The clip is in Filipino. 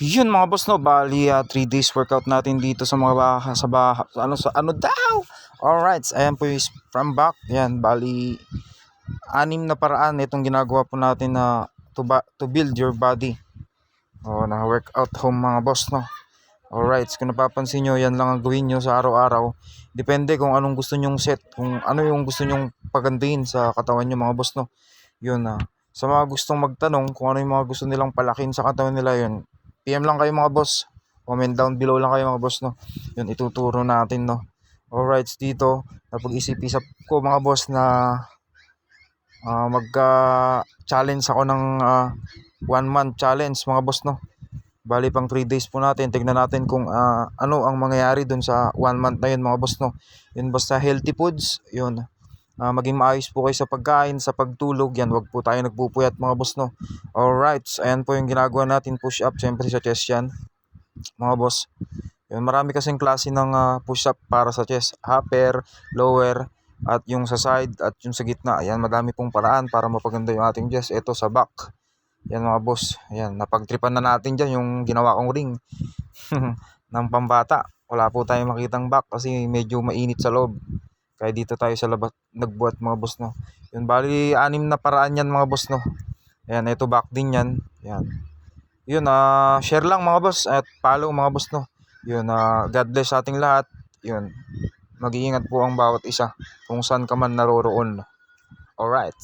Yun mga boss no, bali 3 days workout natin dito sa mga sa ano daw. Alright, ayan po is from back. Yan, bali anim na paraan itong ginagawa po natin na to build your body. Na workout home mga boss no. Alright, kung napapansin nyo, yan lang ang gawin nyo sa araw-araw. Depende kung anong gusto nyong set, kung ano yung gusto nyong pagandahin sa katawan nyo mga boss no. Yun sa mga gustong magtanong kung ano yung mga gusto nilang palakin sa katawan nila, yun, PM lang kayo mga boss. Comment down below lang kayo mga boss no. Yun, ituturo natin no. Alright, dito napag-isip-isip ko mga boss na mag-challenge ako ng 1 month challenge mga boss no. Bali pang 3 days po natin. Tignan natin kung ano ang mangyayari dun sa 1 month na yun mga boss no. Yun, basta healthy foods, yun. Maging maayos po kayo sa pagkain, sa pagtulog. Yan, wag po tayo nagpupuyat mga boss no. Alright, ayan po yung ginagawa natin, push up. Siyempre sa chest yan mga boss. Yun, marami kasing klase ng push up para sa chest. Upper, lower, at yung sa side, at yung sa gitna. Ayan, madami pong paraan para mapaganda yung ating chest. Ito sa back. Yan mga boss. Ayan, napagtripan na natin dyan yung ginawa kong ring ng pambata. Wala po tayong makitang back kasi medyo mainit sa loob. Kaya dito tayo sa labas nagbuhat mga boss no. Yun, bali 6 na paraan yan mga boss no. Ayan, ito back din yan. Ayan. Yun, share lang mga boss at follow mga boss no. Yun, God bless sa ating lahat. Yun, mag-iingat po ang bawat isa kung saan ka man naroroon. Alright.